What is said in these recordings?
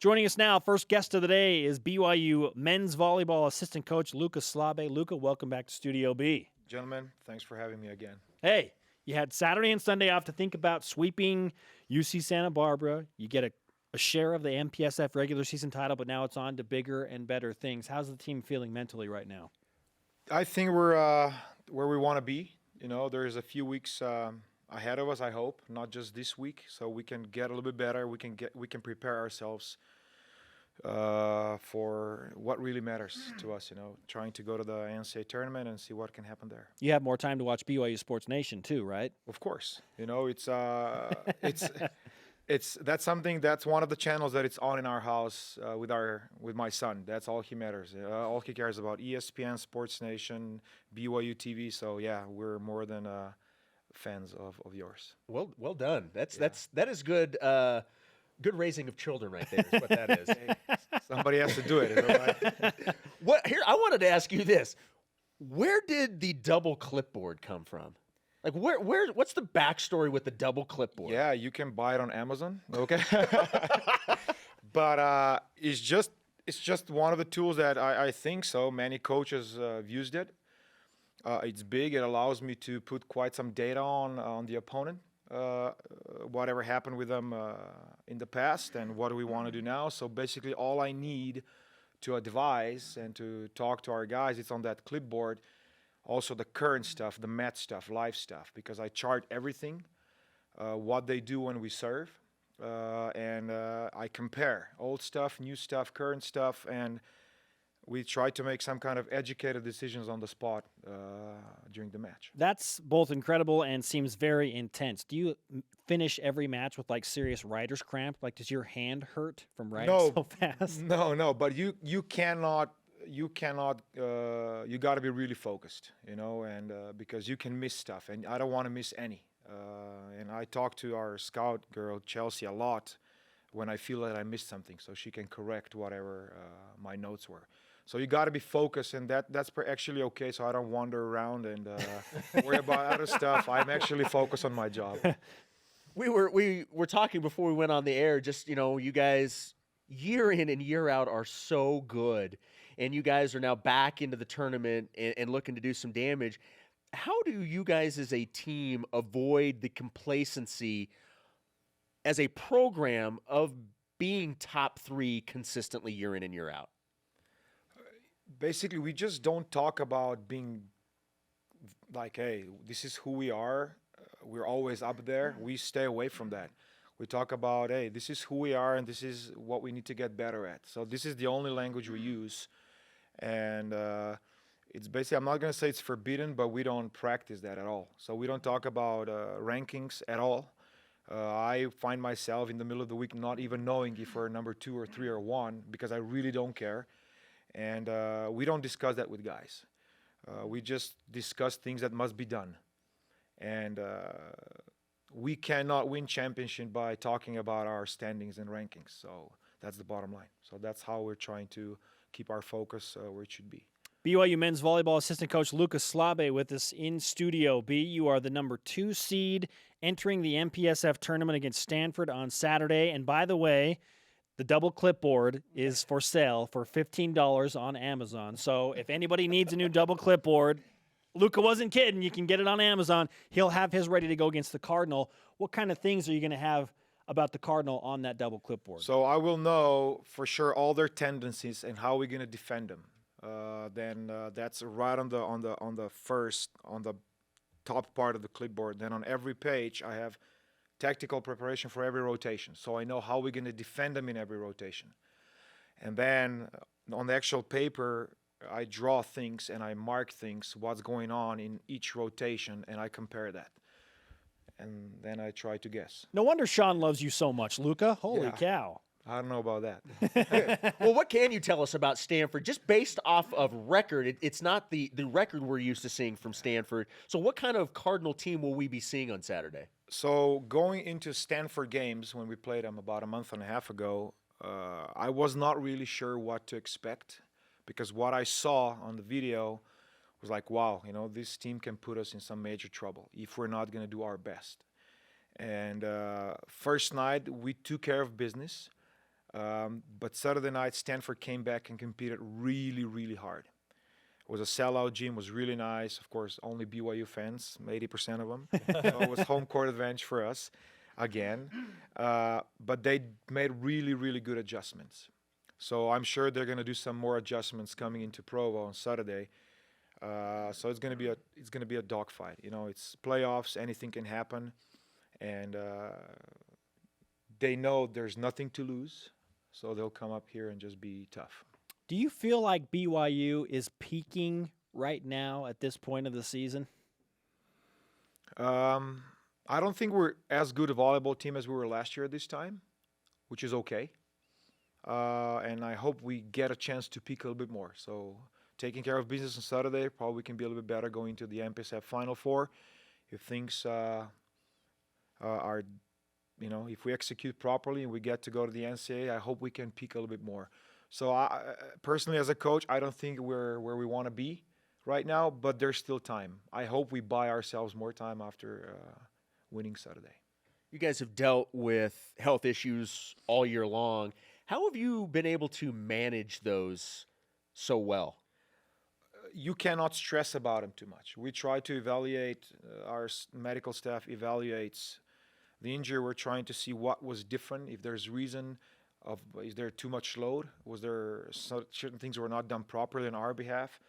Joining us now, first guest of the day is BYU men's volleyball assistant coach Luka Slabe. Luka, welcome back to Studio B. Gentlemen, thanks for having me again. Hey, you had Saturday and Sunday off to think about sweeping UC Santa Barbara. You get a share of the MPSF regular season title, but now it's on to bigger and better things. How's the team feeling mentally right now? I think we're where we want to be. You know, there's a few weeks ahead of us, I hope, not just this week, so we can get a little bit better. We can prepare ourselves for what really matters to us. You know, trying to go to the NCAA tournament and see what can happen there. You have more time to watch BYU Sports Nation too, right? Of course, you know it's that's something that's one of the channels that it's on in our house with my son. That's all he matters. All he cares about: ESPN, Sports Nation, BYUtv. So yeah, we're more than fans of yours. Well done. That is good. Good raising of children, right there. Is what that is. Hey, somebody has to do it. You know, right? What here? I wanted to ask you this: where did the double clipboard come from? Like, what's the backstory with the double clipboard? Yeah, you can buy it on Amazon. Okay, but it's just one of the tools that I think so many coaches have used it. It's big. It allows me to put quite some data on the opponent, whatever happened with them in the past, and what do we want to do now. So basically, all I need to advise and to talk to our guys, it's on that clipboard. Also the current stuff, the match stuff, live stuff, because I chart everything, what they do when we serve, and I compare old stuff, new stuff, current stuff, and we try to make some kind of educated decisions on the spot during the match. That's both incredible and seems very intense. Do you finish every match with like serious writer's cramp? Like, does your hand hurt from writing so fast? No, but you cannot. You got to be really focused, you know, and because you can miss stuff, and I don't want to miss any. And I talk to our scout girl Chelsea a lot when I feel that I missed something, so she can correct whatever my notes were. So you got to be focused, and that's actually okay. So I don't wander around and worry about other stuff. I'm actually focused on my job. We were talking before we went on the air. Just, you know, you guys year in and year out are so good. And you guys are now back into the tournament and looking to do some damage. How do you guys as a team avoid the complacency as a program of being top three consistently year in and year out? Basically, we just don't talk about being like, hey, this is who we are. We're always up there. We stay away from that. We talk about, hey, this is who we are and this is what we need to get better at. So this is the only language we use. And it's basically, I'm not going to say it's forbidden, but we don't practice that at all. So we don't talk about rankings at all. I find myself in the middle of the week not even knowing if we're number 2 or 3 or 1 because I really don't care. And we don't discuss that with guys. We just discuss things that must be done. And we cannot win championship by talking about our standings and rankings. So that's the bottom line. So that's how we're trying to keep our focus where it should be. BYU men's volleyball assistant coach Luka Slabe with us in Studio B. You are the number 2 seed entering the MPSF tournament against Stanford on Saturday. And by the way, the double clipboard is for sale for $15 on Amazon. So if anybody needs a new double clipboard, Luka wasn't kidding. You can get it on Amazon. He'll have his ready to go against the Cardinal. What kind of things are you going to have about the Cardinal on that double clipboard? So I will know for sure all their tendencies and how we're going to defend them. Then that's right on the top part of the clipboard. Then on every page I have tactical preparation for every rotation, so I know how we're going to defend them in every rotation. And then on the actual paper I draw things and I mark things, what's going on in each rotation, and I compare that. And then I try to guess. No wonder Sean loves you so much, Luka. Holy Yeah. cow. I don't know about that. Well, what can you tell us about Stanford? Just based off of record, it's not the record we're used to seeing from Stanford. So what kind of Cardinal team will we be seeing on Saturday? So going into Stanford games, when we played them about a month and a half ago, I was not really sure what to expect, because what I saw on the video was like, wow, you know, this team can put us in some major trouble if we're not going to do our best. And first night, we took care of business. But Saturday night, Stanford came back and competed really, really hard. It was a sellout gym, was really nice. Of course, only BYU fans, 80% of them. So it was home court advantage for us again. But they made really, really good adjustments. So I'm sure they're going to do some more adjustments coming into Provo on Saturday. So it's going to be a dogfight. You know, it's playoffs, anything can happen, and they know there's nothing to lose. So they'll come up here and just be tough. Do you feel like BYU is peaking right now at this point of the season? I don't think we're as good a volleyball team as we were last year at this time, which is okay. And I hope we get a chance to peak a little bit more. So taking care of business on Saturday, probably can be a little bit better going to the MPSF Final Four. If things are, you know, if we execute properly and we get to go to the NCAA, I hope we can peak a little bit more. So I, personally, as a coach, I don't think we're where we want to be right now, but there's still time. I hope we buy ourselves more time after winning Saturday. You guys have dealt with health issues all year long. How have you been able to manage those so well? You cannot stress about them too much. We try to evaluate, our medical staff evaluates the injury. We're trying to see what was different, if there's reason of, is there too much load? Was there certain things were not done properly on our behalf?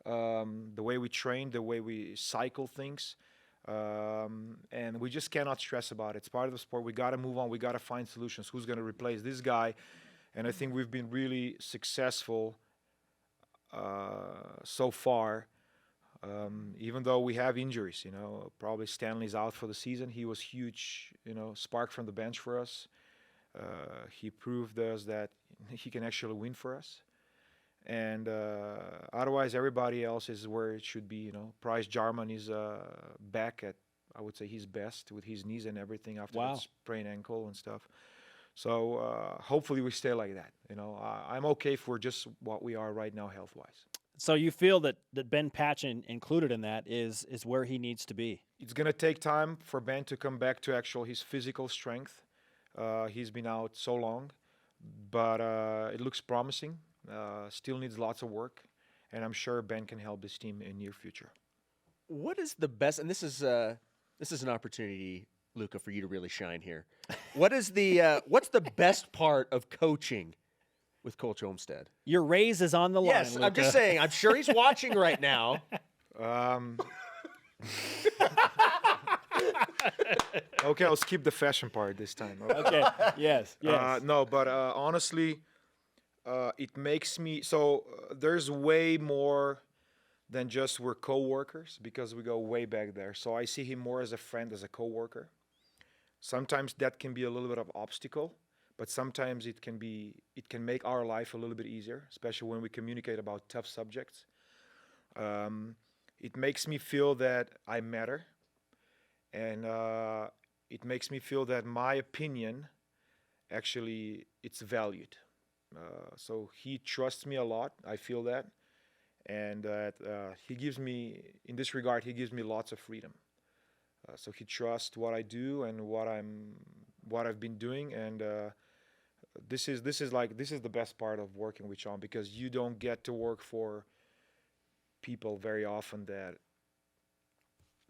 The way we train, the way we cycle things. And we just cannot stress about it. It's part of the sport. We got to move on. We got to find solutions. Who's going to replace this guy? And I think we've been really successful so far. Even though we have injuries, you know, probably Stanley's out for the season. He was huge, you know, spark from the bench for us. He proved us that he can actually win for us. And otherwise, everybody else is where it should be. You know, Price Jarman is back at, I would say, his best with his knees and everything after that sprained ankle and stuff. So hopefully we stay like that. You know, I'm okay if we're just what we are right now, health-wise. So you feel that Ben Patchen included in that is where he needs to be? It's going to take time for Ben to come back to actual his physical strength. He's been out so long, but it looks promising. Still needs lots of work, and I'm sure Ben can help this team in near future. What is the best? And this is an opportunity, Luka, for you to really shine here. What is the what's the best part of coaching with Coach Olmstead? Your raise is on the line. Yes, Luka. I'm just saying. I'm sure he's watching right now. Okay, I'll skip the fashion part this time. Okay. Yes. No, but honestly, it makes me so. There's way more than just we're co-workers because we go way back there. So I see him more as a friend, as a co-worker. Sometimes that can be a little bit of obstacle, but sometimes it can make our life a little bit easier, especially when we communicate about tough subjects. It makes me feel that I matter, and it makes me feel that my opinion actually it's valued. So he trusts me a lot. I feel that, and that he gives me, in this regard, he gives me lots of freedom. So he trusts what I do and what I've been doing, and this is the best part of working with Sean, because you don't get to work for people very often that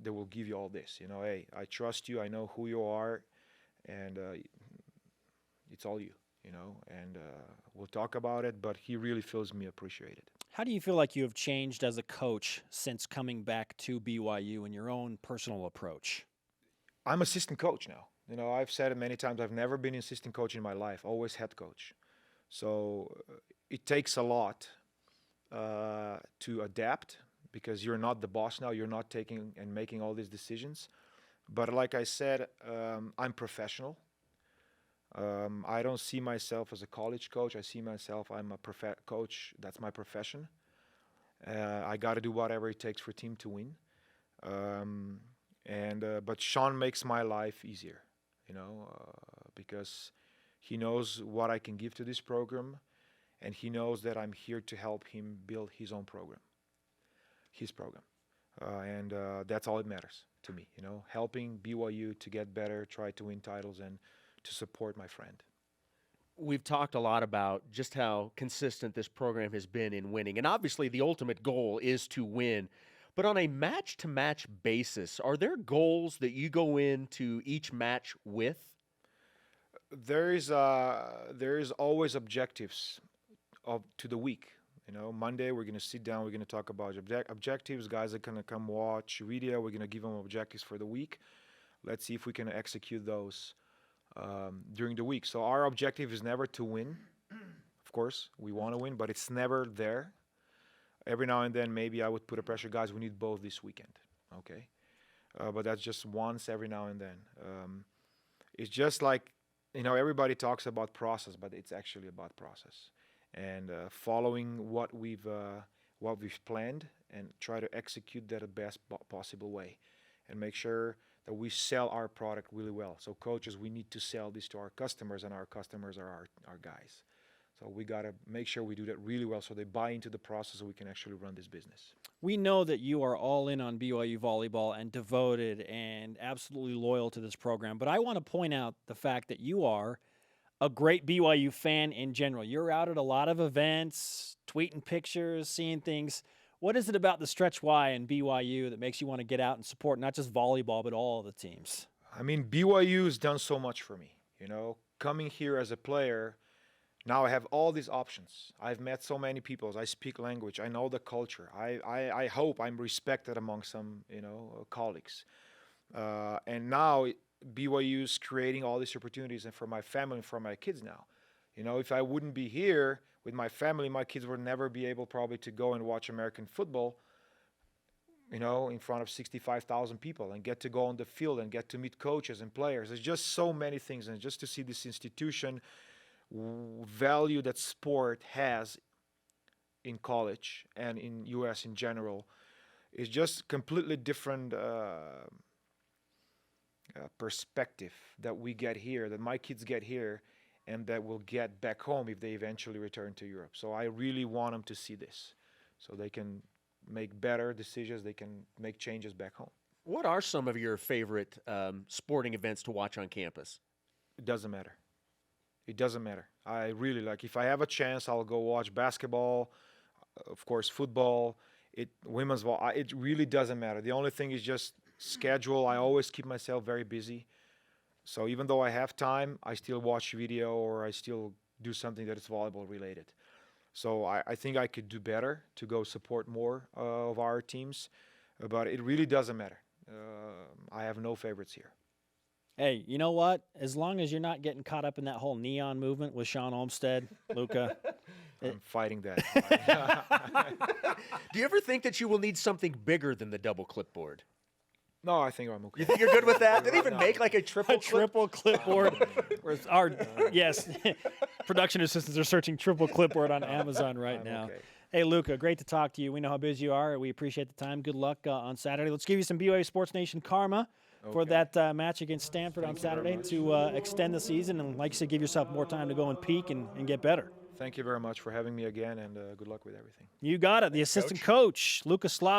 they will give you all this. You know, hey, I trust you. I know who you are, and it's all you. You know, and we'll talk about it, but he really feels me appreciated. How do you feel like you have changed as a coach since coming back to BYU in your own personal approach? I'm assistant coach now. You know, I've said it many times, I've never been an assistant coach in my life, always head coach. So it takes a lot to adapt, because you're not the boss now, you're not taking and making all these decisions. But like I said, I'm professional. I don't see myself as a college coach. I see myself, I'm a coach. That's my profession. I got to do whatever it takes for a team to win. But Sean makes my life easier, you know, because he knows what I can give to this program, and he knows that I'm here to help him build his own program, his program. That's all that matters to me, you know, helping BYU to get better, try to win titles, and to support my friend. we've talked a lot about just how consistent this program has been in winning. And obviously the ultimate goal is to win. But on a match-to-match basis, are there goals that you go into each match with? There is always objectives to the week. You know, Monday we're going to sit down, we're going to talk about objectives. Guys are going to come watch video. We're going to give them objectives for the week. Let's see if we can execute those during the week. So our objective is never to win. Of course, we want to win, but it's never there. Every now and then, maybe I would put a pressure, guys, we need both this weekend. Okay? But that's just once every now and then. It's just like, you know, everybody talks about process, but it's actually about process. And following what we've planned and try to execute that the best possible way, and make sure that we sell our product really well. So coaches, we need to sell this to our customers, and our customers are our guys. So we got to make sure we do that really well so they buy into the process so we can actually run this business. We know that you are all in on BYU volleyball and devoted and absolutely loyal to this program, but I want to point out the fact that you are a great BYU fan in general. You're out at a lot of events, tweeting pictures, seeing things. What is it about the Stretch Y and BYU that makes you want to get out and support not just volleyball, but all of the teams? I mean, BYU has done so much for me. You know, coming here as a player, now I have all these options. I've met so many people. I speak language. I know the culture. I hope I'm respected among some, you know, colleagues. And now BYU is creating all these opportunities and for my family and for my kids now. You know, if I wouldn't be here with my family, my kids would never be able probably to go and watch American football, you know, in front of 65,000 people and get to go on the field and get to meet coaches and players. There's just so many things. And just to see this institution value that sport has in college and in U.S. in general is just completely different perspective that we get here, that my kids get here, and that will get back home if they eventually return to Europe. So I really want them to see this so they can make better decisions, they can make changes back home. What are some of your favorite sporting events to watch on campus? It doesn't matter. It doesn't matter. I really like, if I have a chance, I'll go watch basketball, of course, football, women's volleyball. It really doesn't matter. The only thing is just schedule. I always keep myself very busy. So even though I have time, I still watch video or I still do something that is volleyball related. So I think I could do better to go support more of our teams, but it really doesn't matter. I have no favorites here. Hey, you know what? As long as you're not getting caught up in that whole neon movement with Sean Olmstead, Luka. I'm fighting that. Do you ever think that you will need something bigger than the double clipboard? No, I think I'm okay. You think you're good with that? Did they even make like a triple clipboard? Yes, production assistants are searching triple clipboard on Amazon right now. Okay. Hey, Luka, great to talk to you. We know how busy you are. We appreciate the time. Good luck on Saturday. Let's give you some BYU Sports Nation karma for that match against Stanford on Saturday to extend the season and, like you said, give yourself more time to go and peak and get better. Thank you very much for having me again, and good luck with everything. You got it. The assistant coach, Luka Slabe.